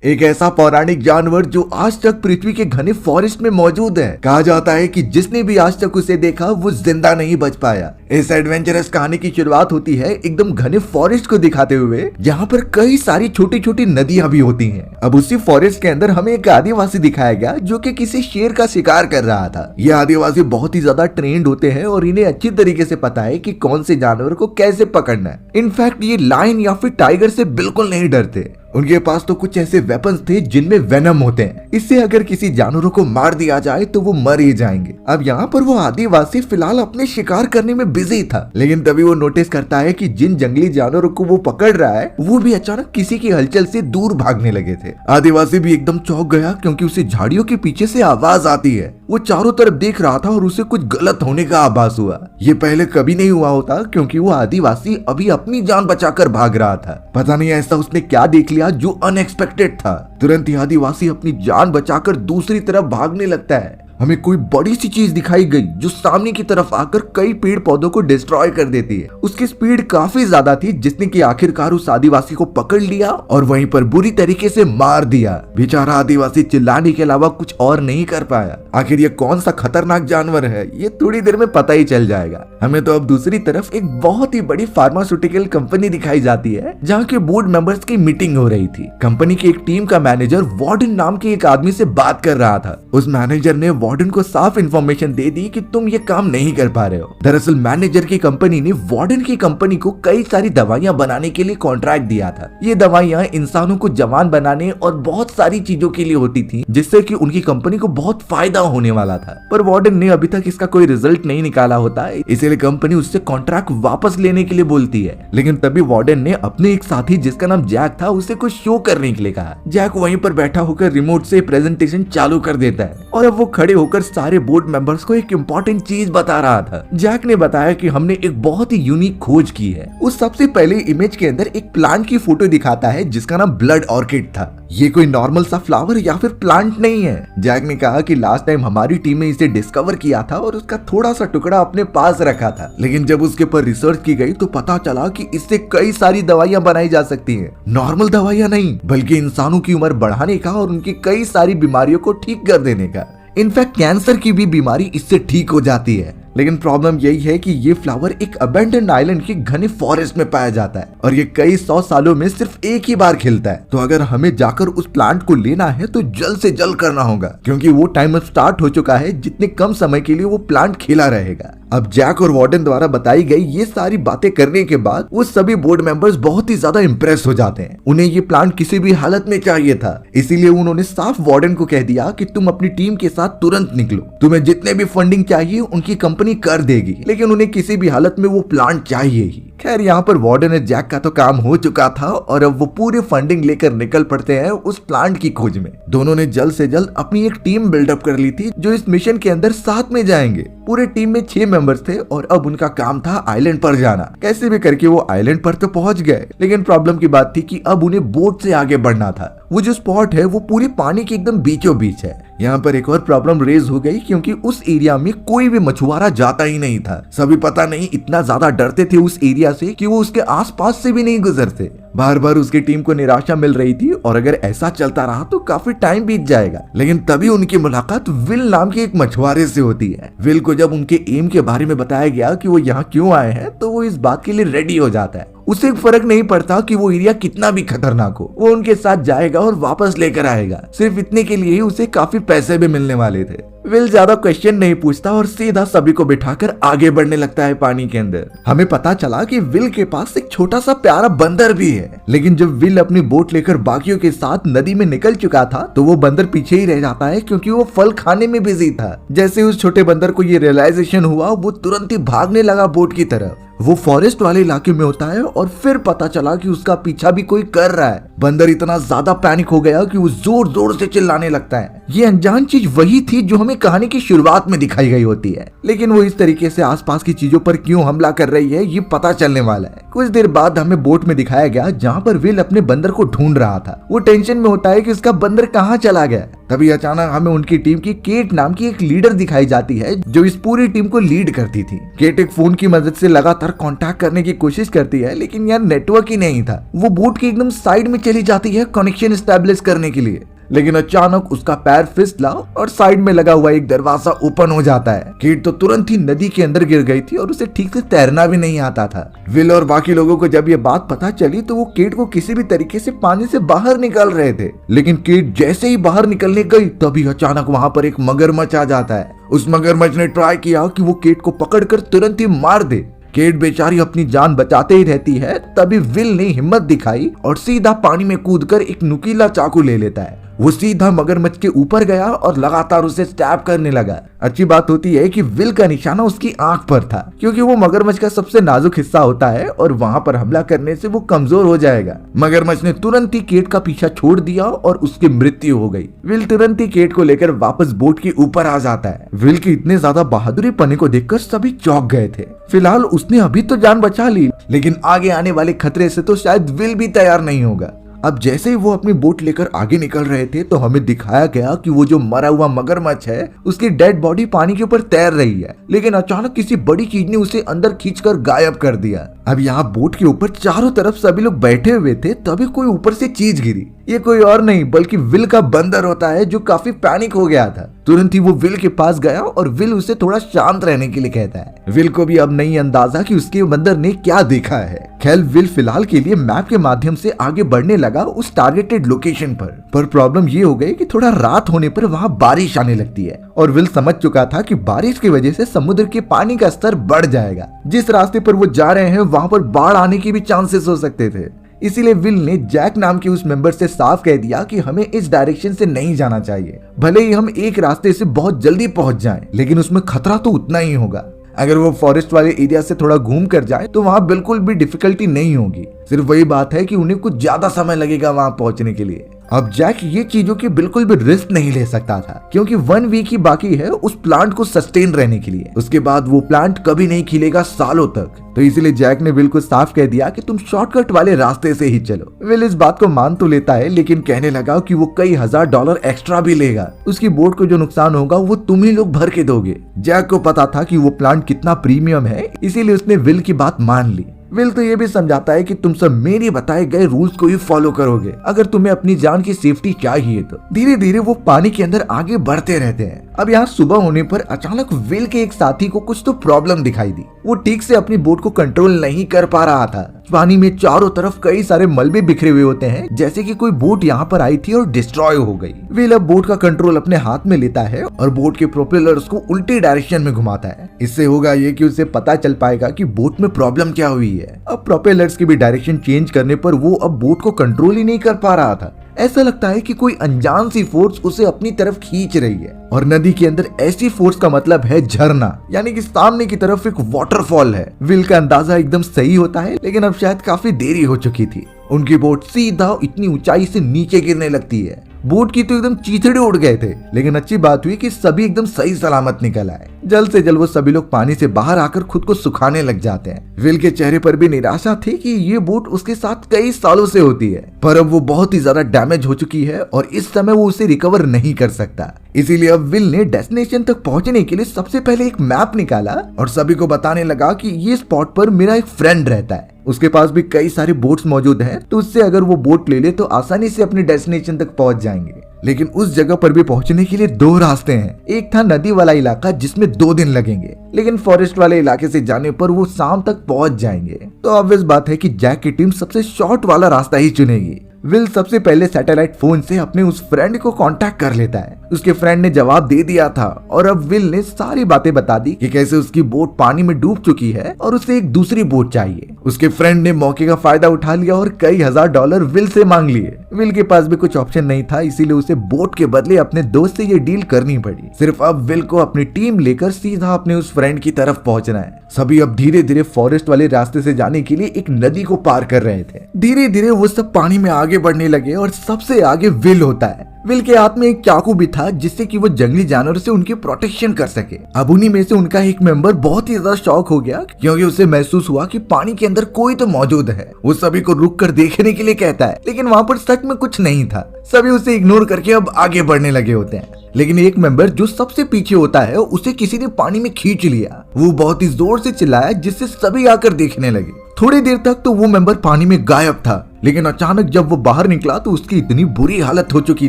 एक ऐसा पौराणिक जानवर जो आज तक पृथ्वी के घने फॉरेस्ट में मौजूद है। कहा जाता है कि जिसने भी आज तक उसे देखा वो जिंदा नहीं बच पाया। इस एडवेंचरस कहानी की शुरुआत होती है एकदम घने फॉरेस्ट को दिखाते हुए, जहाँ पर कई सारी छोटी छोटी नदियां भी होती हैं। अब उसी फॉरेस्ट के अंदर हमें एक आदिवासी दिखाया गया जो कि किसी शेर का शिकार कर रहा था। ये आदिवासी बहुत ही ज्यादा ट्रेंड होते हैं और इन्हें अच्छी तरीके से पता है कि कौन से जानवर को कैसे पकड़ना है। इनफैक्ट ये लायन या फिर टाइगर से बिल्कुल नहीं डरते। उनके पास तो कुछ ऐसे वेपन्स थे जिनमें वेनम होते हैं। इससे अगर किसी जानवरों को मार दिया जाए तो वो मर ही जाएंगे। अब यहाँ पर वो आदिवासी फिलहाल अपने शिकार करने में बिजी था, लेकिन तभी वो नोटिस करता है कि जिन जंगली जानवरों को वो पकड़ रहा है वो भी अचानक किसी की हलचल से दूर भागने लगे थे। आदिवासी भी एकदम चौंक गया क्योंकि उसे झाड़ियों के पीछे से आवाज आती है। वो चारों तरफ देख रहा था और उसे कुछ गलत होने का आभास हुआ। ये पहले कभी नहीं हुआ होता क्योंकि वो आदिवासी अभी अपनी जान बचाकर भाग रहा था। पता नहीं ऐसा उसने क्या देख लिया जो अनएक्सपेक्टेड था। तुरंत ही आदिवासी अपनी जान बचाकर दूसरी तरफ भागने लगता है। हमें कोई बड़ी सी चीज दिखाई गई जो सामने की तरफ आकर कई पेड़ पौधों को डिस्ट्रॉय कर देती है। उसकी स्पीड काफी ज्यादा थी जिसने कि आखिरकार उस आदिवासी को पकड़ लिया और वहीं पर बुरी तरीके से मार दिया। बेचारा आदिवासी चिल्लाने के अलावा कुछ और नहीं कर पाया। आखिर ये कौन सा खतरनाक जानवर है ये थोड़ी देर में पता ही चल जाएगा। हमें तो अब दूसरी तरफ एक बहुत ही बड़ी फार्मास्यूटिकल कंपनी दिखाई जाती है जहाँ के बोर्ड मेंबर्स की मीटिंग हो रही थी। कंपनी की एक टीम का मैनेजर वार्डन नाम के एक आदमी से बात कर रहा था। उस मैनेजर ने वार्डन को साफ इंफॉर्मेशन दे दी कि तुम ये काम नहीं कर पा रहे हो। दरअसल मैनेजर की कंपनी ने वार्डन की कंपनी को कई सारी दवाइयां बनाने के लिए कॉन्ट्रैक्ट दिया था। ये दवाइयां इंसानों को जवान बनाने और बहुत सारी चीजों के लिए होती थी जिससे कि उनकी कंपनी को बहुत फायदा होने वाला था। पर वार्डन ने अभी तक इसका कोई रिजल्ट नहीं निकाला होता, इसीलिए कंपनी उससे कॉन्ट्रैक्ट वापस लेने के लिए बोलती है। लेकिन तभी वार्डन ने अपने एक साथी जिसका नाम जैक था उसे कुछ शो करने के लिए कहा। जैक वहीं पर बैठा होकर रिमोट से प्रेजेंटेशन चालू कर देता है और अब वो खड़े होकर सारे बोर्ड मेंबर्स को एक इम्पोर्टेंट चीज बता रहा था। जैक ने बताया कि हमने एक बहुत ही यूनिक खोज की है। उस सबसे पहले इमेज के अंदर एक प्लांट की फोटो दिखाता है जिसका नाम ब्लड ऑर्किड था। ये कोई नॉर्मल सा फ्लावर या फिर प्लांट नहीं है। जैक ने कहा कि लास्ट टाइम हमारी टीम ने इसे डिस्कवर किया था और उसका थोड़ा सा टुकड़ा अपने पास रखा था, लेकिन जब उसके ऊपर रिसर्च की गई तो पता चला कि इससे कई सारी दवाइयां बनाई जा सकती हैं। नॉर्मल दवाइयां नहीं बल्कि इंसानों की उम्र बढ़ाने का और उनकी कई सारी बीमारियों को ठीक कर देने का। इनफैक्ट कैंसर की भी बीमारी इससे ठीक हो जाती है। लेकिन प्रॉब्लम यही है कि ये फ्लावर एक अबेंडन्ड आइलैंड के घने फॉरेस्ट में पाया जाता है और ये कई 100 सालों में सिर्फ एक ही बार खिलता है। तो अगर हमें जाकर उस प्लांट को लेना है तो जल्द से जल्द करना होगा क्योंकि वो टाइम अब स्टार्ट हो चुका है जितने कम समय के लिए वो प्लांट खिला रहेगा। अब जैक और वार्डन द्वारा बताई गई ये सारी बातें करने के बाद वो सभी बोर्ड मेंबर्स बहुत ही ज्यादा इंप्रेस हो जाते हैं। उन्हें ये प्लांट किसी भी हालत में चाहिए था, इसीलिए उन्होंने साफ वार्डन को कह दिया कि तुम अपनी टीम के साथ तुरंत निकलो। तुम्हें जितने भी फंडिंग चाहिए उनकी कंपनी कर देगी, लेकिन उन्हें किसी भी हालत में वो प्लांट चाहिए ही। खैर यहाँ पर वार्डन और जैक का तो काम हो चुका था और अब वो पूरी फंडिंग लेकर निकल पड़ते हैं उस प्लांट की खोज में। दोनों ने जल्द से जल्द अपनी एक टीम बिल्डअप कर ली थी जो इस मिशन के अंदर साथ में जाएंगे। पूरे टीम में 6 मेंबर्स थे और अब उनका काम था आइलैंड पर जाना। कैसे भी करके वो आइलैंड पर तो पहुंच गए, लेकिन प्रॉब्लम की बात थी कि अब उन्हें बोट से आगे बढ़ना था। वो जो स्पॉट है वो पूरी पानी के एकदम बीचों बीच है। यहाँ पर एक और प्रॉब्लम रेज हो गई क्योंकि उस एरिया में कोई भी मछुआरा जाता ही नहीं था। सभी पता नहीं इतना ज्यादा डरते थे उस एरिया से कि वो उसके आसपास से भी नहीं गुजरते। बार बार उसकी टीम को निराशा मिल रही थी और अगर ऐसा चलता रहा तो काफी टाइम बीत जाएगा। लेकिन तभी उनकी मुलाकात विल नाम के एक मछुआरे से होती है। विल को जब उनके एम के बारे में बताया गया कि वो यहाँ क्यों आए हैं तो वो इस बात के लिए रेडी हो जाता है। उसे फर्क नहीं पड़ता कि वो एरिया कितना भी खतरनाक हो, वो उनके साथ जाएगा और वापस लेकर आएगा। सिर्फ इतने के लिए ही उसे काफी पैसे भी मिलने वाले थे। विल ज्यादा क्वेश्चन नहीं पूछता और सीधा सभी को बिठाकर आगे बढ़ने लगता है पानी के अंदर। हमें पता चला कि विल के पास एक छोटा सा प्यारा बंदर भी है, लेकिन जब विल अपनी बोट लेकर बाकियों के साथ नदी में निकल चुका था तो वो बंदर पीछे ही रह जाता है क्योंकि वो फल खाने में बिजी था। जैसे उस छोटे बंदर को ये रियलाइजेशन हुआ वो तुरंत ही भागने लगा बोट की तरफ। वो फॉरेस्ट वाले इलाके में होता है और फिर पता चला कि उसका पीछा भी कोई कर रहा है। बंदर इतना ज्यादा पैनिक हो गया कि वो जोर जोर से चिल्लाने लगता है। ये अनजान चीज वही थी जो हमें कहानी की शुरुआत में दिखाई गई होती है, लेकिन वो इस तरीके से आसपास की चीजों पर क्यों हमला कर रही है ये पता चलने वाला है। कुछ देर बाद हमें बोट में दिखाया गया जहाँ पर विल अपने बंदर को ढूंढ रहा था। वो टेंशन में होता है कि उसका बंदर कहाँ चला गया। तभी अचानक हमें उनकी टीम की केट नाम की एक लीडर दिखाई जाती है जो इस पूरी टीम को लीड करती थी। केट एक फोन की मदद से लगातार कांटेक्ट करने की कोशिश करती है, लेकिन यार नेटवर्क ही नहीं था। वो बोट की एकदम साइड में चली जाती है कनेक्शन एस्टेब्लिश करने के लिए, लेकिन अचानक उसका पैर फिसला और साइड में लगा हुआ एक दरवाजा ओपन हो जाता है। केट तो तुरंत ही नदी के अंदर गिर गई थी और उसे ठीक से तैरना भी नहीं आता था। विल और बाकी लोगों को जब ये बात पता चली तो वो केट को किसी भी तरीके से पानी से बाहर निकाल रहे थे, लेकिन केट जैसे ही बाहर निकलने गई तभी अचानक वहां पर एक मगरमच्छ आ जाता है। उस मगरमच्छ ने ट्राई किया कि वो केट को पकड़कर तुरंत ही मार दे। केट बेचारी अपनी जान बचाते ही रहती है। तभी विल ने हिम्मत दिखाई और सीधा पानी में कूदकर एक नुकीला चाकू ले लेता है। वो सीधा मगरमच्छ के ऊपर गया और लगातार उसे स्टैब करने लगा। अच्छी बात होती है कि विल का निशाना उसकी आंख पर था, क्योंकि वो मगरमच्छ का सबसे नाजुक हिस्सा होता है और वहां पर हमला करने से वो कमजोर हो जाएगा। मगरमच्छ ने तुरंत ही केट का पीछा छोड़ दिया और उसकी मृत्यु हो गई। विल तुरंत ही केट को लेकर वापस बोट के ऊपर आ जाता है। विल की इतने ज्यादा बहादुरी पने को देखकर सभी चौंक गए थे। फिलहाल उसने अभी तो जान बचा ली, लेकिन आगे आने वाले खतरे से तो शायद विल भी तैयार नहीं होगा। अब जैसे ही वो अपनी बोट लेकर आगे निकल रहे थे तो हमें दिखाया गया कि वो जो मरा हुआ मगरमच्छ है उसकी डेड बॉडी पानी के ऊपर तैर रही है, लेकिन अचानक किसी बड़ी चीज ने उसे अंदर खींचकर गायब कर दिया। अब यहाँ बोट के ऊपर चारों तरफ सभी लोग बैठे हुए थे, तभी कोई ऊपर से चीज गिरी। ये कोई और नहीं बल्कि विल का बंदर होता है, जो काफी पैनिक हो गया था। तुरंत ही वो विल के पास गया और विल उसे थोड़ा शांत रहने के लिए कहता है। विल को भी अब नहीं अंदाजा कि उसके बंदर ने क्या देखा है। खैर विल फिलहाल के लिए मैप के माध्यम से आगे बढ़ने लगा उस टारगेटेड लोकेशन पर प्रॉब्लम ये हो गई कि थोड़ा रात होने पर वहाँ बारिश आने लगती है और विल समझ चुका था कि बारिश की वजह से समुद्र के पानी का स्तर बढ़ जाएगा। जिस रास्ते पर वो जा रहे हैं वहाँ पर बाढ़ आने की भी चांसेस हो सकते थे। इसीलिए विल ने जैक नाम के उस मेंबर से साफ कह दिया कि हमें इस डायरेक्शन से नहीं जाना चाहिए। भले ही हम एक रास्ते से बहुत जल्दी पहुंच जाएं, लेकिन उसमें खतरा तो उतना ही होगा। अगर वो फॉरेस्ट वाले एरिया से थोड़ा घूम कर जाए तो वहाँ बिल्कुल भी डिफिकल्टी नहीं होगी। सिर्फ वही बात है कि उन्हें कुछ ज्यादा समय लगेगा वहाँ पहुंचने के लिए। अब जैक ये चीजों की बिल्कुल भी रिस्क नहीं ले सकता था, क्योंकि 1 वीक ही बाकी है उस प्लांट को सस्टेन रहने के लिए। उसके बाद वो प्लांट कभी नहीं खिलेगा सालों तक। तो इसीलिए जैक ने विल को साफ कह दिया कि तुम शॉर्टकट वाले रास्ते से ही चलो। विल इस बात को मान तो लेता है, लेकिन कहने लगा कि वो कई $1000 एक्स्ट्रा भी लेगा। उसकी बोट को जो नुकसान होगा वो तुम ही लोग भर के दोगे। जैक को पता था कि वो प्लांट कितना प्रीमियम है, इसीलिए उसने विल की बात मान ली। विल तो ये भी समझाता है कि तुम सब मेरे बताए गए रूल्स को ही फॉलो करोगे अगर तुम्हें अपनी जान की सेफ्टी चाहिए तो। धीरे धीरे वो पानी के अंदर आगे बढ़ते रहते हैं। अब यहाँ सुबह होने पर अचानक विल के एक साथी को कुछ तो प्रॉब्लम दिखाई दी। वो ठीक से अपनी बोट को कंट्रोल नहीं कर पा रहा था। पानी में चारों तरफ कई सारे मलबे बिखरे हुए होते हैं, जैसे कि कोई बोट यहाँ पर आई थी और डिस्ट्रॉय हो गई। विल अब बोट का कंट्रोल अपने हाथ में लेता है और बोट के प्रोपेलर्स को उल्टी डायरेक्शन में घुमाता है। इससे होगा ये कि उसे पता चल पाएगा कि बोट में प्रॉब्लम क्या हुई है। अब प्रोपेलर्स की भी डायरेक्शन चेंज करने पर वो अब बोट को कंट्रोल ही नहीं कर पा रहा था। ऐसा लगता है कि कोई अनजान सी फोर्स उसे अपनी तरफ खींच रही है। और नदी के अंदर ऐसी फोर्स का मतलब है झरना, यानी कि सामने की तरफ एक वाटरफॉल है। विल का अंदाजा एकदम सही होता है, लेकिन अब शायद काफी देरी हो चुकी थी। उनकी बोट सीधा इतनी ऊंचाई से नीचे गिरने लगती है। बोट की तो एकदम चीथड़े उड़ गए थे, लेकिन अच्छी बात हुई कि सभी एकदम सही सलामत निकल आए। जल्द से जल्द वो सभी लोग पानी से बाहर आकर खुद को सुखाने लग जाते हैं। विल के चेहरे पर भी निराशा थी कि ये बोट उसके साथ कई सालों से होती है, पर अब वो बहुत ही ज्यादा डैमेज हो चुकी है और इस समय वो उसे रिकवर नहीं कर सकता। इसीलिए अब विल ने डेस्टिनेशन तक पहुंचने के लिए सबसे पहले एक मैप निकाला और सभी को बताने लगा कि ये स्पॉट पर मेरा एक फ्रेंड रहता है। उसके पास भी कई सारे बोट्स मौजूद हैं, तो उससे अगर वो बोट ले ले तो आसानी से अपने डेस्टिनेशन तक पहुंच जाएंगे। लेकिन उस जगह पर भी पहुंचने के लिए 2 रास्ते हैं। एक था नदी वाला इलाका जिसमें 2 दिन लगेंगे, लेकिन फॉरेस्ट वाले इलाके से जाने पर वो शाम तक पहुंच जाएंगे। तो ऑब्वियस बात है कि जैक की टीम सबसे शॉर्ट वाला रास्ता ही चुनेगी। विल सबसे पहले सैटेलाइट फोन से अपने उस फ्रेंड को कांटेक्ट कर लेता है। उसके फ्रेंड ने जवाब दे दिया था और अब विल ने सारी बातें बता दी कि कैसे उसकी बोट पानी में डूब चुकी है और उसे एक दूसरी बोट चाहिए। उसके फ्रेंड ने मौके का फायदा उठा लिया और कई $1000 विल से मांग लिए। विल के पास भी कुछ ऑप्शन नहीं था, इसीलिए उसे बोट के बदले अपने दोस्त से ये डील करनी पड़ी। सिर्फ अब विल को अपनी टीम लेकर सीधा अपने उस फ्रेंड की तरफ पहुंचना है। सभी अब धीरे धीरे फॉरेस्ट वाले रास्ते से जाने के लिए एक नदी को पार कर रहे थे। धीरे धीरे वो सब पानी में आगे बढ़ने लगे और सबसे आगे विल होता है। विल के हाथ में एक चाकू भी था जिससे कि वो जंगली जानवर से उनकी प्रोटेक्शन कर सके। अब उन्हीं में से उनका एक मेंबर बहुत ही ज्यादा शॉक हो गया क्योंकि उसे महसूस हुआ कि पानी के अंदर कोई तो मौजूद है। वो सभी को रुक कर देखने के लिए कहता है, लेकिन वहाँ पर सच में कुछ नहीं था। सभी उसे इग्नोर करके अब आगे बढ़ने लगे होते हैं, लेकिन एक मेंबर जो सबसे पीछे होता है उसे किसी ने पानी में खींच लिया। वो बहुत ही जोर से चिल्लाया जिससे सभी आकर देखने लगे। थोड़ी देर तक तो वो मेंबर पानी में गायब था, लेकिन अचानक जब वो बाहर निकला तो उसकी इतनी बुरी हालत हो चुकी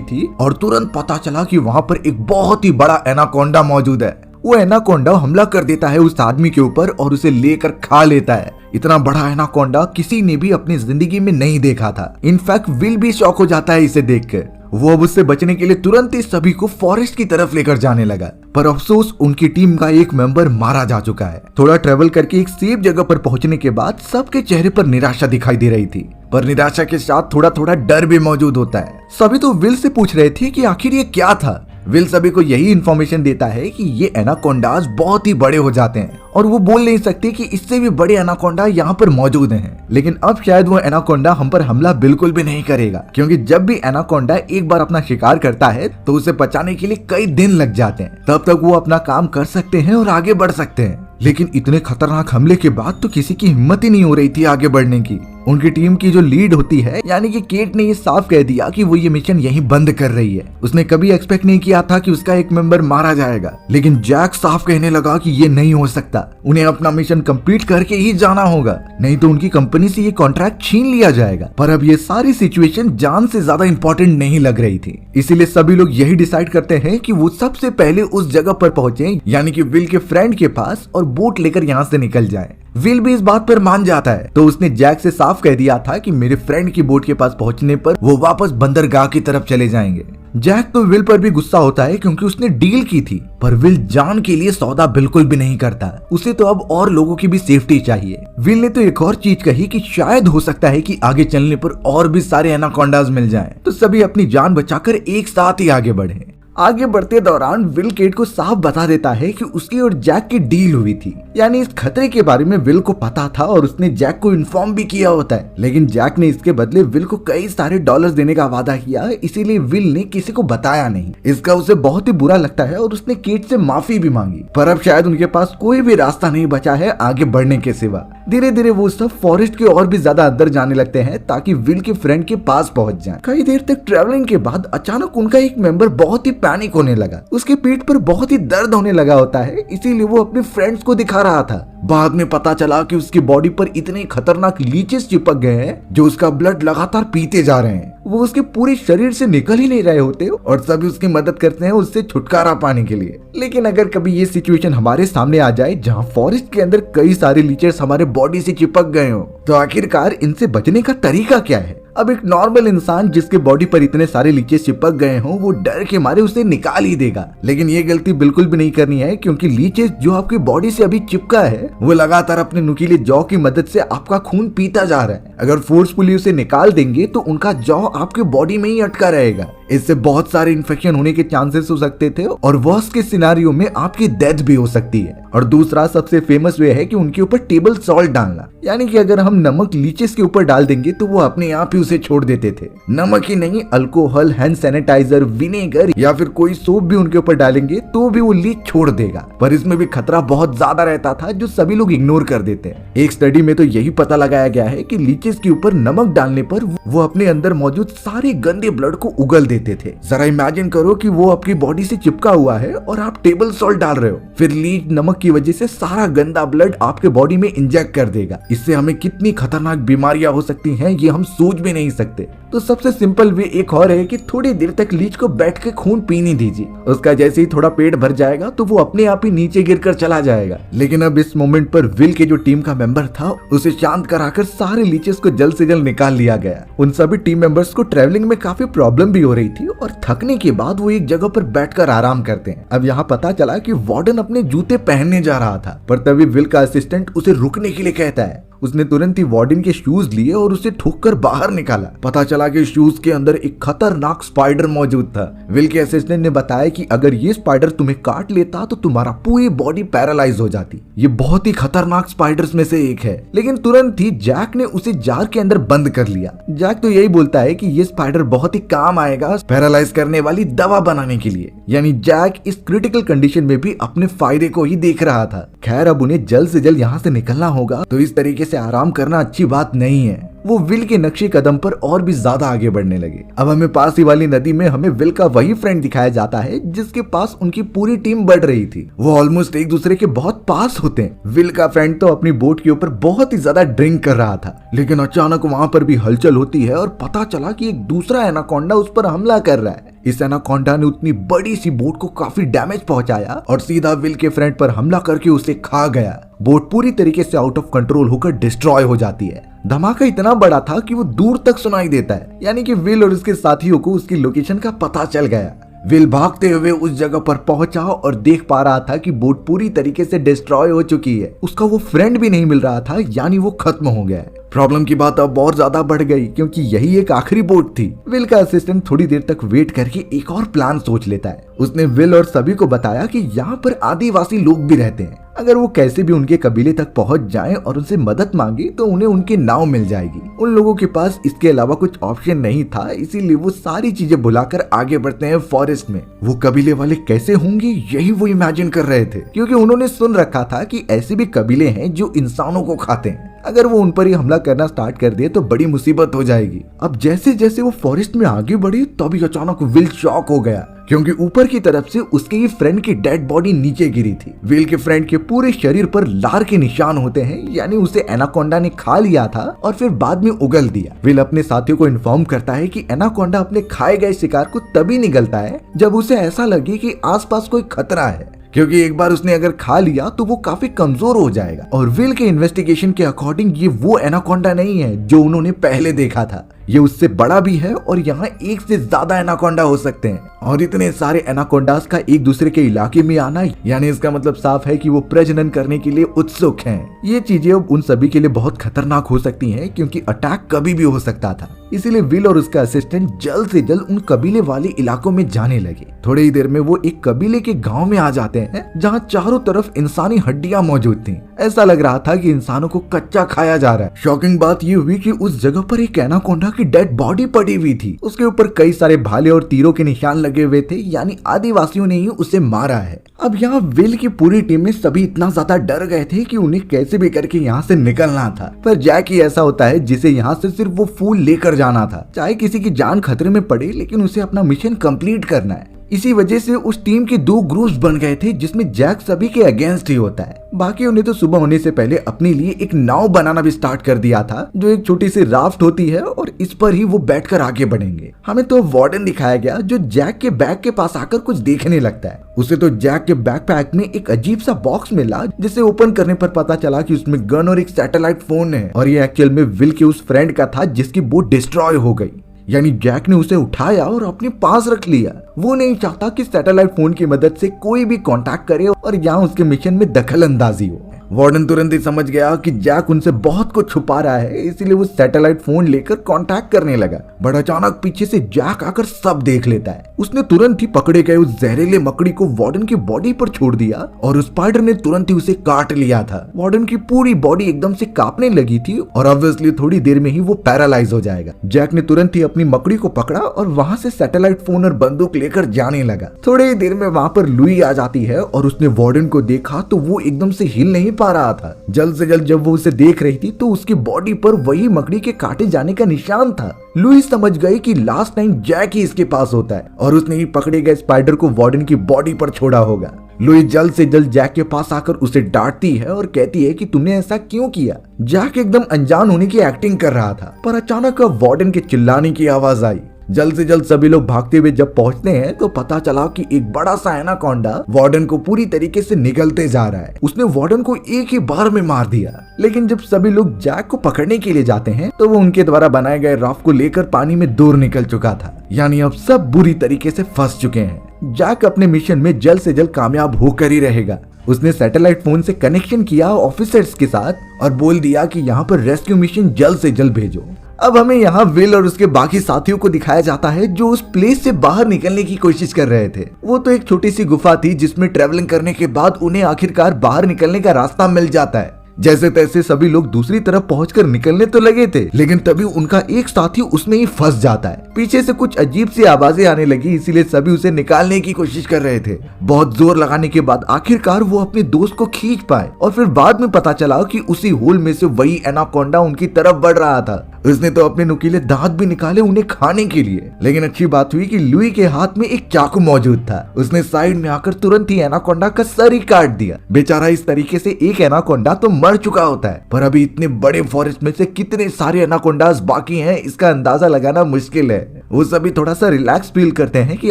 थी और तुरंत पता चला कि वहाँ पर एक बहुत ही बड़ा एनाकोंडा मौजूद है। वो एनाकोंडा हमला कर देता है उस आदमी के ऊपर और उसे लेकर खा लेता है। इतना बड़ा एनाकोंडा किसी ने भी अपनी जिंदगी में नहीं देखा था। इनफैक्ट विल भी शॉक हो जाता है इसे देखकर। वो अब उससे बचने के लिए तुरंत ही सभी को फॉरेस्ट की तरफ लेकर जाने लगा, पर अफसोस उनकी टीम का एक मेंबर मारा जा चुका है। थोड़ा ट्रेवल करके एक सेफ जगह पर पहुंचने के बाद सबके चेहरे पर निराशा दिखाई दे रही थी, पर निराशा के साथ थोड़ा थोड़ा डर भी मौजूद होता है। सभी तो विल से पूछ रहे थे कि आखिर ये क्या था। विल सभी को यही इन्फॉर्मेशन देता है कि ये एनाकोंडास बहुत ही बड़े हो जाते हैं और वो बोल नहीं सकते कि इससे भी बड़े एनाकोंडा यहाँ पर मौजूद हैं। लेकिन अब शायद वो एनाकोंडा हम पर हमला बिल्कुल भी नहीं करेगा, क्योंकि जब भी एनाकोंडा एक बार अपना शिकार करता है तो उसे बचाने के लिए कई दिन लग जाते हैं। तब तक वो अपना काम कर सकते हैं और आगे बढ़ सकते हैं। लेकिन इतने खतरनाक हमले के बाद तो किसी की हिम्मत ही नहीं हो रही थी आगे बढ़ने की। उनकी टीम की जो लीड होती है यानी कि केट ने ये साफ कह दिया कि वो ये मिशन यहीं बंद कर रही है। उसने कभी एक्सपेक्ट नहीं किया था कि उसका एक मेंबर मारा जाएगा, लेकिन जैक साफ कहने लगा कि ये नहीं हो सकता, उन्हें अपना मिशन कंप्लीट करके ही जाना होगा, नहीं तो उनकी कंपनी से ये कॉन्ट्रैक्ट छीन लिया जाएगा। पर अब ये सारी सिचुएशन जान से ज्यादा इंपॉर्टेंट नहीं लग रही थी, इसीलिए सभी लोग यही डिसाइड करते हैं कि वो सबसे पहले उस जगह पर पहुंचे यानी कि विल के फ्रेंड के पास और बोट लेकर यहाँ से निकल जाए। विल भी इस बात पर मान जाता है, तो उसने जैक से साफ कह दिया था कि मेरे फ्रेंड की बोट के पास पहुंचने पर वो वापस बंदरगाह की तरफ चले जाएंगे। जैक तो विल पर भी गुस्सा होता है क्योंकि उसने डील की थी, पर विल जान के लिए सौदा बिल्कुल भी नहीं करता। उसे तो अब और लोगों की भी सेफ्टी चाहिए। विल ने तो एक और चीज कही कि शायद हो सकता है कि आगे चलने पर और भी सारे एनाकोंडास मिल जाएं, तो सभी अपनी जान बचाकर एक साथ ही आगे बढ़े। आगे बढ़ते दौरान विल केट को साफ बता देता है कि उसकी और जैक की डील हुई थी, यानी इस खतरे के बारे में विल को पता था और उसने जैक को इन्फॉर्म भी किया होता है। लेकिन जैक ने इसके बदले विल को कई सारे डॉलर्स देने का वादा किया, इसीलिए विल ने किसी को बताया नहीं। इसका उसे बहुत ही बुरा लगता है और उसने केट से माफी भी मांगी, पर अब शायद उनके पास कोई भी रास्ता नहीं बचा है आगे बढ़ने के सिवा। धीरे धीरे वो सब फॉरेस्ट के और भी ज्यादा अंदर जाने लगते हैं ताकि विल के फ्रेंड के पास पहुंच जाएं। कई देर तक ट्रेवलिंग के बाद अचानक उनका एक मेंबर बहुत ही पैनिक होने लगा। उसके पीठ पर बहुत ही दर्द होने लगा होता है, इसीलिए वो अपने फ्रेंड्स को दिखा रहा था। बाद में पता चला कि उसकी बॉडी पर इतने खतरनाक लीचेस चिपक गए हैं जो उसका ब्लड लगातार पीते जा रहे हैं। वो उसके पूरे शरीर से निकल ही नहीं रहे होते और सभी उसकी मदद करते हैं उससे छुटकारा पाने के लिए। लेकिन अगर कभी ये सिचुएशन हमारे सामने आ जाए जहाँ फॉरेस्ट के अंदर कई सारे लीचेस हमारे बॉडी से चिपक गए हो, तो आखिरकार इनसे बचने का तरीका क्या है? अब एक नॉर्मल इंसान जिसके बॉडी पर इतने सारे लीचेस चिपक गए हों, वो डर के मारे उसे निकाल ही देगा। लेकिन ये गलती बिल्कुल भी नहीं करनी है, क्योंकि लीचेस जो आपकी बॉडी से अभी चिपका है वो लगातार अपने नुकीले जॉ की मदद से आपका खून पीता जा रहा है। अगर फोर्सफुली उसे निकाल देंगे तो उनका जॉ आपके बॉडी में ही अटका रहेगा। इससे बहुत सारे इन्फेक्शन होने के चांसेस हो सकते थे और वर्स्ट के सिनारियो में आपकी डेथ भी हो सकती है। और दूसरा सबसे फेमस वे है कि उनके ऊपर टेबल सॉल्ट डालना, यानी कि अगर हम नमक लीचेस के ऊपर डाल देंगे तो वो अपने आप ही उसे छोड़ देते थे। नमक ही नहीं, अल्कोहल, हैंड सैनिटाइजर, विनेगर या फिर कोई सोप भी उनके ऊपर डालेंगे तो भी वो लीच छोड़ देगा। पर इसमें भी खतरा बहुत ज्यादा रहता था जो सभी लोग इग्नोर कर देते हैं। एक स्टडी में तो यही पता लगाया गया है कि लीचेस के ऊपर नमक डालने पर वो अपने अंदर मौजूद सारे गंदे ब्लड को उगल देते थे। जरा इमेजिन करो कि वो आपकी बॉडी से चिपका हुआ है और आप टेबल सॉल्ट डाल रहे हो, फिर लीच नमक की वजह से सारा गंदा ब्लड आपके बॉडी में इंजेक्ट कर देगा। इससे हमें कितनी खतरनाक बीमारियां हो सकती हैं ये हम सोच भी नहीं सकते। तो सबसे सिंपल वे एक और है कि थोड़ी देर तक लीच को बैठ के खून पीने दीजिए। उसका जैसे ही थोड़ा पेट भर जाएगा तो वो अपने आप ही नीचे गिरकर चला जाएगा। लेकिन अब इस मोमेंट पर विल के जो टीम का मेंबर था उसे शांत कराकर सारे लीचेस को जल्द से जल्द निकाल लिया गया। उन सभी टीम मेंबर्स को ट्रैवलिंग में काफी प्रॉब्लम भी हो रही थी और थकने के बाद वो एक जगह पर बैठकर आराम करते हैं। अब यहाँ पता चला कि वार्डन अपने जूते पहनने जा रहा था, पर तभी विल का असिस्टेंट उसे रुकने के लिए कहता है उसने तुरंत ही वार्डन के शूज लिए और उसे ठोक कर बाहर निकाला। पता चला कि शूज के अंदर एक खतरनाक स्पाइडर मौजूद था। विल के असिस्टेंट ने बताया कि अगर ये स्पाइडर तुम्हें काट लेता तो तुम्हारा पूरी बॉडी पैरालाइज हो जाती। ये बहुत ही खतरनाक स्पाइडर्स में से एक है। लेकिन तुरंत ही जैक ने उसे जार के अंदर बंद कर लिया। जैक तो यही बोलता है कि ये स्पाइडर बहुत ही काम आएगा पैरालाइज करने वाली दवा बनाने के लिए। यानी जैक इस क्रिटिकल कंडीशन में भी अपने फायदे को ही देख रहा था। खैर अब उन्हें जल्द से जल्द यहाँ से निकलना होगा, तो इस तरीके से आराम करना अच्छी बात नहीं है। वो विल के नक्शे कदम पर और भी ज्यादा आगे बढ़ने लगे। अब हमें पास ही वाली नदी में हमें विल का वही फ्रेंड दिखाया जाता है जिसके पास उनकी पूरी टीम बढ़ रही थी। वो ऑलमोस्ट एक दूसरे के बहुत पास होते हैं। विल का फ्रेंड तो अपनी बोट के ऊपर बहुत ही ज्यादा ड्रिंक कर रहा था, लेकिन अचानक वहाँ पर भी हलचल होती है और पता चला कि एक दूसरा एनाकोंडा उस पर हमला कर रहा है। इस एनाकोंडा ने उतनी बड़ी सी बोट को काफी डैमेज पहुंचाया और सीधा विल के फ्रेंड पर हमला करके उसे खा गया। बोट पूरी तरीके से आउट ऑफ कंट्रोल होकर डिस्ट्रॉय हो जाती है। धमाका इतना बड़ा था कि वो दूर तक सुनाई देता है, यानी कि विल और उसके साथियों को उसकी लोकेशन का पता चल गया। विल भागते हुए उस जगह पर पहुंचा और देख पा रहा था कि बोट पूरी तरीके से डिस्ट्रॉय हो चुकी है। उसका वो फ्रेंड भी नहीं मिल रहा था, यानी वो खत्म हो गया है। प्रॉब्लम की बात अब और ज्यादा बढ़ गई क्योंकि यही एक आखिरी बोट थी। विल का असिस्टेंट थोड़ी देर तक वेट करके एक और प्लान सोच लेता है। उसने विल और सभी को बताया कि यहाँ पर आदिवासी लोग भी रहते हैं। अगर वो कैसे भी उनके कबीले तक पहुंच जाएं और उनसे मदद मांगे तो उन्हें उनकी नाव मिल जाएगी। उन लोगों के पास इसके अलावा कुछ ऑप्शन नहीं था, इसीलिए वो सारी चीजें भुलाकर आगे बढ़ते हैं फॉरेस्ट में। वो कबीले वाले कैसे होंगे यही वो इमेजिन कर रहे थे, क्योंकि उन्होंने सुन रखा था कि ऐसे भी कबीले हैं जो इंसानों को खाते हैं। अगर वो उन पर ही हमला करना स्टार्ट कर दे तो बड़ी मुसीबत हो जाएगी। अब जैसे जैसे वो फॉरेस्ट में आगे बढ़े तभी अचानक विल शॉक हो गया, क्योंकि ऊपर की तरफ से उसके ही फ्रेंड की डेड बॉडी नीचे गिरी थी। विल के फ्रेंड के पूरे शरीर पर लार के निशान होते हैं, यानी उसे एनाकोंडा ने खा लिया था और फिर बाद में उगल दिया। विल अपने साथियों को इन्फॉर्म करता है कि एनाकोंडा अपने खाए गए शिकार को तभी निगलता है जब उसे ऐसा लगे कि आसपास कोई खतरा है, क्योंकि एक बार उसने अगर खा लिया तो वो काफी कमजोर हो जाएगा। और विल के इन्वेस्टिगेशन के अकॉर्डिंग ये वो एनाकोंडा नहीं है जो उन्होंने पहले देखा था। ये उससे बड़ा भी है और यहाँ एक से ज्यादा एनाकोंडा हो सकते हैं। और इतने सारे एनाकोंडास का एक दूसरे के इलाके में आना, यानी इसका मतलब साफ है कि वो प्रजनन करने के लिए उत्सुक हैं। ये चीजें अब उन सभी के लिए बहुत खतरनाक हो सकती हैं, क्योंकि अटैक कभी भी हो सकता था। इसीलिए विल और उसका असिस्टेंट जल्द से जल्द उन कबीले वाले इलाकों में जाने लगे। थोड़ी ही देर में वो एक कबीले के गाँव में आ जाते हैं जहाँ चारों तरफ इंसानी हड्डियां मौजूद थी। ऐसा लग रहा था कि इंसानों को कच्चा खाया जा रहा है। शॉकिंग बात ये हुई कि उस जगह पर एक एनाकोंडा की डेड बॉडी पड़ी हुई थी। उसके ऊपर कई सारे भाले और तीरों के निशान लगे हुए थे, यानी आदिवासियों ने ही उसे मारा है। अब यहाँ विल की पूरी टीम में सभी इतना ज्यादा डर गए थे कि उन्हें कैसे भी करके यहाँ से निकलना था। पर जैक ही ऐसा होता है जिसे यहाँ से सिर्फ वो फूल लेकर जाना था, चाहे किसी की जान खतरे में पड़े, लेकिन उसे अपना मिशन कंप्लीट करना है। इसी वजह से उस टीम के 2 ग्रुप्स बन गए थे, जिसमें जैक सभी के अगेंस्ट ही होता है। बाकी ने तो सुबह होने से पहले अपने लिए एक नाव बनाना भी स्टार्ट कर दिया था, जो एक छोटी सी राफ्ट होती है और इस पर ही वो बैठकर आगे बढ़ेंगे। हमें तो वार्डन दिखाया गया जो जैक के बैग के पास आकर कुछ देखने लगता है। उसे तो जैक के बैकपैक में एक अजीब सा बॉक्स मिला, जिसे ओपन करने पर पता चला कि उसमें गन और एक सैटेलाइट फोन है, और ये एक्चुअल में विल के उस फ्रेंड का था जिसकी बोट डिस्ट्रॉय हो गई। यानी जैक ने उसे उठाया और अपने पास रख लिया। वो नहीं चाहता कि सैटेलाइट फोन की मदद से कोई भी कांटेक्ट करे और यहाँ उसके मिशन में दखल अंदाजी हो। वार्डन तुरंत ही समझ गया कि जैक उनसे बहुत कुछ छुपा रहा है, इसीलिए वो सैटेलाइट फोन लेकर कांटेक्ट करने लगा। बट अचानक पीछे से जैक आकर सब देख लेता है। उसने तुरंत ही पकड़े गए उस जहरीले मकड़ी को वार्डन की बॉडी पर छोड़ दिया और उस स्पाइडर ने तुरंत ही उसे काट लिया था। वार्डन की पूरी बॉडी एकदम से कांपने लगी थी और ऑब्वियसली थोड़ी देर में ही वो पैरालाइज हो जाएगा। जैक ने तुरंत ही अपनी मकड़ी को पकड़ा और वहाँ से सैटेलाइट फोन और बंदूक लेकर जाने लगा। थोड़ी देर में वहाँ पर लुई आ जाती है और उसने वार्डन को देखा तो वो एकदम से हिल नहीं पा रहा था। जल्द से जल्द जब वो उसे देख रही थी तो उसकी बॉडी पर वही मकड़ी के काटे जाने का निशान था। लुई समझ गई कि लास्ट टाइम जैक ही इसके पास होता है और उसने ही पकड़े गए स्पाइडर को वार्डन की बॉडी पर छोड़ा होगा। लुई जल्द से जल्द जैक के पास आकर उसे डांटती है और कहती है कि तुमने ऐसा क्यों किया। जैक एकदम अनजान होने की एक्टिंग कर रहा था, पर अचानक वार्डन के चिल्लाने की आवाज आई। जल्द से जल्द सभी लोग भागते हुए जब पहुंचते हैं तो पता चला कि एक बड़ा सा एनाकोंडा वार्डन को पूरी तरीके से निगलते जा रहा है। उसने वार्डन को एक ही बार में मार दिया। लेकिन जब सभी लोग जैक को पकड़ने के लिए जाते हैं तो वो उनके द्वारा बनाए गए राफ्ट को लेकर पानी में दूर निकल चुका था, यानी अब सब बुरी तरीके से फंस चुके हैं। जैक अपने मिशन में जल्द से जल्द कामयाब होकर ही रहेगा। उसने सैटेलाइट फोन से कनेक्शन किया ऑफिसर्स के साथ और बोल दिया कि यहाँ पर रेस्क्यू मिशन जल्द से जल्द भेजो। अब हमें यहाँ विल और उसके बाकी साथियों को दिखाया जाता है जो उस प्लेस से बाहर निकलने की कोशिश कर रहे थे। वो तो एक छोटी सी गुफा थी जिसमें ट्रेवलिंग करने के बाद उन्हें आखिरकार बाहर निकलने का रास्ता मिल जाता है। जैसे तैसे सभी लोग दूसरी तरफ पहुंचकर निकलने तो लगे थे, लेकिन तभी उनका एक साथी उसमें ही फंस जाता है। पीछे से कुछ अजीब सी आवाजें आने लगी, इसीलिए सभी उसे निकालने की कोशिश कर रहे थे। बहुत जोर लगाने के बाद आखिरकार वो अपने दोस्त को खींच पाए और फिर बाद में पता चला कि उसी होल में से वही एनाकोंडा उनकी तरफ बढ़ रहा था। उसने तो अपने नुकीले दांत भी निकाले उन्हें खाने के लिए, लेकिन अच्छी बात हुई कि लुई के हाथ में एक चाकू मौजूद था। उसने साइड में आकर तुरंत ही एनाकोंडा का सर ही काट दिया। बेचारा इस तरीके से एक एनाकोंडा तो मर चुका होता है, पर अभी इतने बड़े फॉरेस्ट में से कितने सारे एनाकोंडास बाकी हैं इसका अंदाजा लगाना मुश्किल है। वो सभी थोड़ा सा रिलैक्स फील करते हैं कि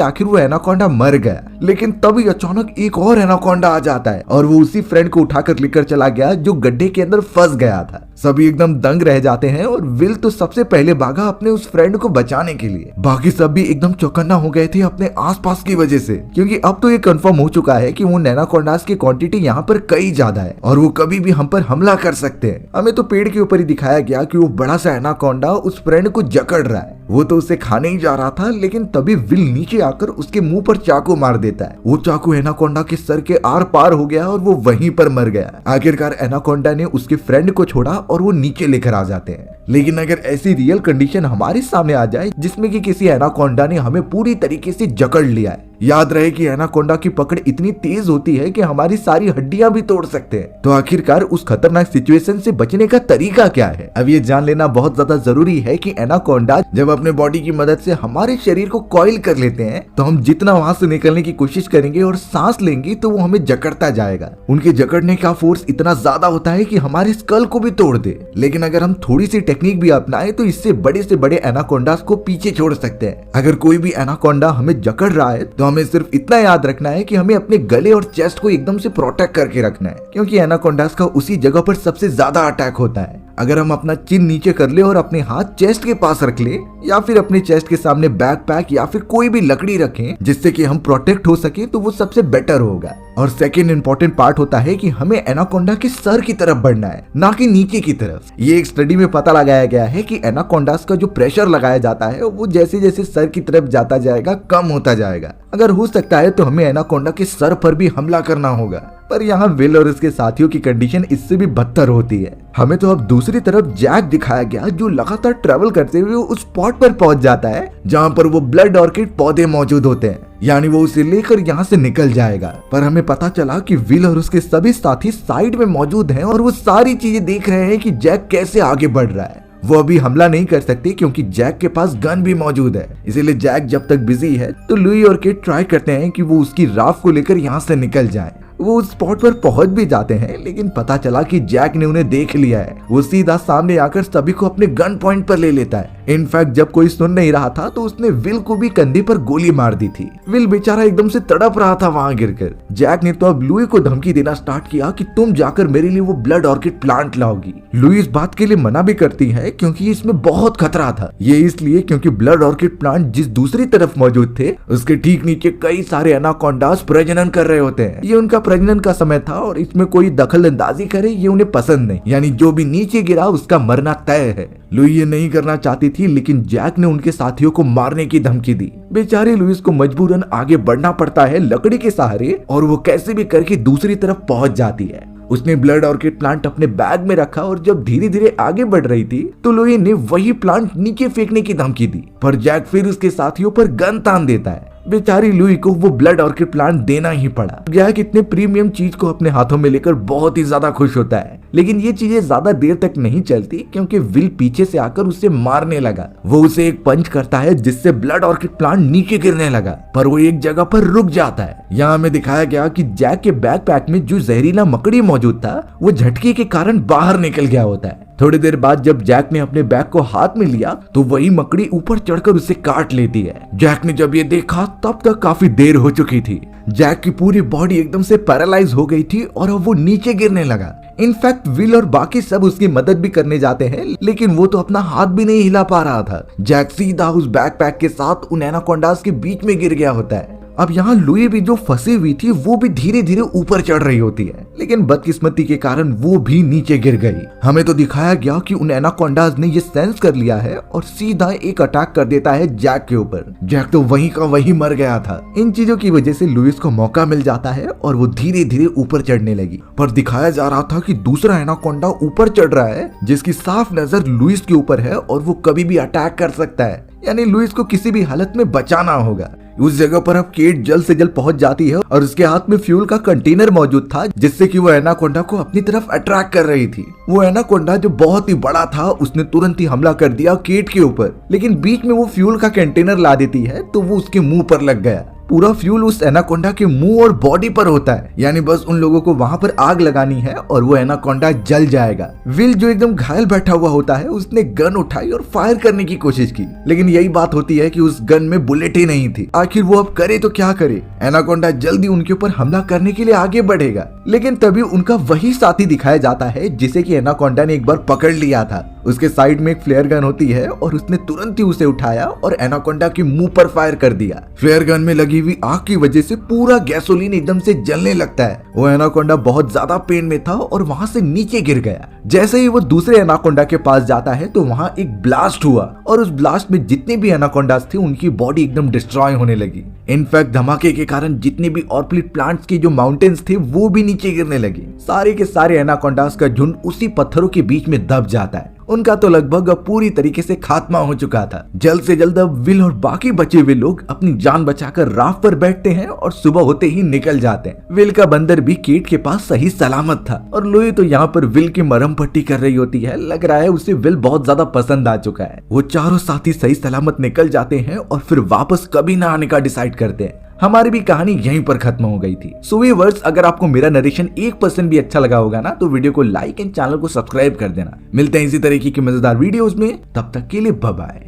आखिर वो एनाकोंडा मर गया, लेकिन तभी अचानक एक और एनाकोंडा आ जाता है और वो उसी फ्रेंड को उठाकर लेकर चला गया जो गड्ढे के अंदर फंस गया था। सभी एकदम दंग रह जाते हैं और विल तो सबसे पहले भागा अपने उस फ्रेंड को बचाने के लिए। बाकी सब भी एकदम चौकन्ना हो गए थे अपने आसपास की वजह से, क्योंकि अब तो ये कंफर्म हो चुका है कि वो एनाकोंडास की क्वांटिटी यहाँ पर कई ज्यादा है और वो कभी भी हम पर हमला कर सकते हैं। हमें तो पेड़ के ऊपर ही दिखाया गया कि वो बड़ा सा एनाकोंडा उस फ्रेंड को जकड़ रहा है। वो तो उसे खाने ही जा रहा था, लेकिन तभी विल नीचे आकर उसके मुंह पर चाकू मार देता है। वो चाकू एनाकोंडा के सर के आर पार हो गया और वो वहीं पर मर गया। आखिरकार एनाकोंडा ने उसके फ्रेंड को छोड़ा और वो नीचे लेकर आ जाते हैं। लेकिन अगर ऐसी रियल कंडीशन हमारे सामने आ जाए जिसमें कि किसी एनाकोंडा ने हमें पूरी तरीके से जकड़ लिया है, याद रहे कि एनाकोंडा की पकड़ इतनी तेज होती है कि हमारी सारी हड्डियां भी तोड़ सकते हैं। तो आखिरकार उस खतरनाक सिचुएशन से बचने का तरीका क्या है? अब ये जान लेना बहुत ज्यादा जरूरी है कि एनाकोंडा जब अपने बॉडी की मदद से हमारे शरीर को कॉइल कर लेते हैं तो हम जितना वहां से निकलने की कोशिश करेंगे और सांस लेंगे तो वो हमें जकड़ता जाएगा। उनके जकड़ने का फोर्स इतना ज्यादा होता है कि हमारे स्कल को भी तोड़ दे। लेकिन अगर हम थोड़ी सी टेक्निक भी अपनाएं तो इससे बड़े से बड़े एनाकोंडास को पीछे छोड़ सकते हैं। अगर कोई भी एनाकोंडा हमें जकड़ रहा है तो हमें सिर्फ इतना याद रखना है कि हमें अपने गले और चेस्ट को एकदम से प्रोटेक्ट करके रखना है, क्योंकि एनाकोंडास का उसी जगह पर सबसे ज्यादा अटैक होता है। अगर हम अपना चिन नीचे कर ले और अपने हाथ चेस्ट के पास रख ले या फिर अपने चेस्ट के सामने बैकपैक या फिर कोई भी लकड़ी रखें जिससे कि हम प्रोटेक्ट हो सके, तो वो सबसे बेटर होगा। और सेकेंड इंपॉर्टेंट पार्ट होता है कि हमें एनाकोंडा के सर की तरफ बढ़ना है, ना कि नीचे की तरफ। ये एक स्टडी में पता लगाया गया है कि एनाकोंडास का जो प्रेशर लगाया जाता है वो जैसे जैसे सर की तरफ जाता जाएगा कम होता जाएगा। अगर हो सकता है तो हमें एनाकोंडा के सर पर भी हमला करना होगा। पर यहाँ विल और उसके साथियों की कंडीशन इससे भी बदतर होती है। हमें तो अब दूसरी तरफ जैक दिखाया गया जो लगातार ट्रेवल करते हुए उस स्पॉट पर पहुंच जाता है जहाँ पर वो ब्लड ऑर्किड पौधे मौजूद होते हैं, यानी वो उसे लेकर यहाँ से निकल जाएगा। पर हमें पता चला कि विल और उसके सभी साथी साइड में मौजूद हैं और वो सारी चीजें देख रहे हैं कि जैक कैसे आगे बढ़ रहा है। वो अभी हमला नहीं कर सकते क्योंकि जैक के पास गन भी मौजूद है, इसीलिए जैक जब तक बिजी है तो लुई और किट ट्राई करते हैं कि वो उसकी राफ को लेकर यहाँ से निकल जाए। वो उस स्पॉट पर पहुंच भी जाते हैं, लेकिन पता चला कि जैक ने उन्हें देख लिया है। वो सीधा सामने आकर सभी को अपने गन पॉइंट पर ले लेता है। इनफैक्ट जब कोई सुन नहीं रहा था तो उसने विल को भी कंधे पर गोली मार दी थी। विल बेचारा एकदम से तड़प रहा था वहां गिरकर। जैक ने तो अब लुई को धमकी देना स्टार्ट किया कि तुम जाकर मेरे लिए वो ब्लड ऑर्किड प्लांट लाओगी। लुई इस बात के लिए मना भी करती है क्योंकि इसमें बहुत खतरा था। ये इसलिए क्योंकि ब्लड ऑर्किड प्लांट जिस दूसरी तरफ मौजूद थे उसके ठीक नीचे कई सारे एनाकोंडास प्रजनन कर रहे होते हैं। ये उनका प्रजनन का समय था और इसमें कोई दखल अंदाजी करे ये उन्हें पसंद नहीं, यानी जो भी नीचे गिरा उसका मरना तय है। लुई ये नहीं करना चाहती थी, लेकिन जैक ने उनके साथियों को मारने की धमकी दी। बेचारे लुइस को मजबूरन आगे बढ़ना पड़ता है लकड़ी के सहारे और वो कैसे भी करके दूसरी तरफ पहुंच जाती है। उसने ब्लड ऑर्किड प्लांट अपने बैग में रखा और जब धीरे धीरे आगे बढ़ रही थी तो लुई ने वही प्लांट नीचे फेंकने की धमकी दी, पर जैक फिर उसके साथियों पर गन तान देता है। बेचारी लुई को वो ब्लड ऑर्किड प्लांट देना ही पड़ा। जैक इतने प्रीमियम चीज को अपने हाथों में लेकर बहुत ही ज्यादा खुश होता है, लेकिन ये चीजें ज्यादा देर तक नहीं चलती क्योंकि विल पीछे से आकर उसे मारने लगा। वो उसे एक पंच करता है जिससे ब्लड ऑर्किड प्लांट नीचे गिरने लगा, पर वो एक जगह पर रुक जाता है। यहाँ हमें दिखाया गया कि जैक के बैकपैक में जो जहरीला मकड़ी मौजूद था वो झटके के कारण बाहर निकल गया होता है। थोड़ी देर बाद जब जैक ने अपने बैग को हाथ में लिया तो वही मकड़ी ऊपर चढ़कर उसे काट लेती है। जैक ने जब ये देखा तब तक काफी देर हो चुकी थी। जैक की पूरी बॉडी एकदम से पैरालाइज हो गई थी और अब वो नीचे गिरने लगा। इनफैक्ट विल और बाकी सब उसकी मदद भी करने जाते हैं, लेकिन वो तो अपना हाथ भी नहीं हिला पा रहा था। जैक सीधा उस बैकपैक के साथ उन एनाकोंडास के बीच में गिर गया होता है अब यहाँ लुई भी जो फंसी हुई थी वो भी धीरे धीरे ऊपर चढ़ रही होती है, लेकिन बदकिस्मती के कारण वो भी नीचे गिर गई। हमें तो दिखाया गया कि उन एनाकोंडाज ने ये सेंस कर लिया है और सीधा एक अटैक कर देता है जैक के ऊपर। जैक तो वहीं का वहीं मर गया था। इन चीजों की वजह से लुइस को मौका मिल जाता है और वो धीरे धीरे ऊपर चढ़ने लगी, पर दिखाया जा रहा था कि दूसरा एनाकोंडा ऊपर चढ़ रहा है जिसकी साफ नजर लुइस के ऊपर है और वो कभी भी अटैक कर सकता है, यानी लुइस को किसी भी हालत में बचाना होगा। उस जगह पर अब केट जल्द से जल्द पहुंच जाती है और उसके हाथ में फ्यूल का कंटेनर मौजूद था जिससे कि वो एनाकोंडा को अपनी तरफ अट्रैक्ट कर रही थी। वो एनाकोंडा जो बहुत ही बड़ा था उसने तुरंत ही हमला कर दिया केट के ऊपर, लेकिन बीच में वो फ्यूल का कंटेनर ला देती है तो वो उसके मुंह पर लग गया। पूरा फ्यूल उस एनाकोंडा के मुंह और बॉडी पर होता है, यानी बस उन लोगों को वहां पर आग लगानी है और वो एनाकोंडा जल जाएगा। विल जो एकदम घायल बैठा हुआ होता है उसने गन उठाई और फायर करने की कोशिश की, लेकिन यही बात होती है कि उस गन में बुलेट ही नहीं थी। आखिर वो अब करे तो क्या करे। एनाकोंडा जल्दी उनके ऊपर हमला करने के लिए आगे बढ़ेगा, लेकिन तभी उनका वही साथी दिखाया जाता है जिसे कि एनाकोंडा ने एक बार पकड़ लिया था। उसके साइड में एक फ्लेयर गन होती है और उसने तुरंत ही उसे उठाया और एनाकोंडा के मुंह पर फायर कर दिया। फ्लेयर गन में लगी हुई आग की वजह से पूरा गैसोलीन एकदम से जलने लगता है। वो एनाकोंडा बहुत ज्यादा पेन में था और वहां से नीचे गिर गया। जैसे ही वो दूसरे एनाकोंडा के पास जाता है तो वहां एक ब्लास्ट हुआ और उस ब्लास्ट में जितने भी एनाकोंडास थे उनकी बॉडी एकदम डिस्ट्रॉय होने लगी। इनफैक्ट धमाके के कारण जितने भी ऑर्पिड प्लांट्स के जो माउंटेन्स थे वो भी नीचे गिरने लगे। सारे के सारे एनाकोंडास का झुंड उसी पत्थरों के बीच में दब जाता है। उनका तो लगभग अब पूरी तरीके से खात्मा हो चुका था। जल्द से जल्द अब विल और बाकी बचे हुए लोग अपनी जान बचाकर राफ्ट पर बैठते हैं और सुबह होते ही निकल जाते हैं। विल का बंदर भी केट के पास सही सलामत था और लुई तो यहाँ पर विल की मरहम पट्टी कर रही होती है। लग रहा है उसे विल बहुत ज्यादा पसंद आ चुका है। वो चारों साथी सही सलामत निकल जाते हैं और फिर वापस कभी ना आने का डिसाइड करते हैं। हमारी भी कहानी यहीं पर खत्म हो गई थी। सो व्यूअर्स, अगर आपको मेरा नरेशन 1% भी अच्छा लगा होगा ना तो वीडियो को लाइक एंड चैनल को सब्सक्राइब कर देना। मिलते हैं इसी तरीके की मजेदार वीडियोस में, तब तक के लिए बाय बाय।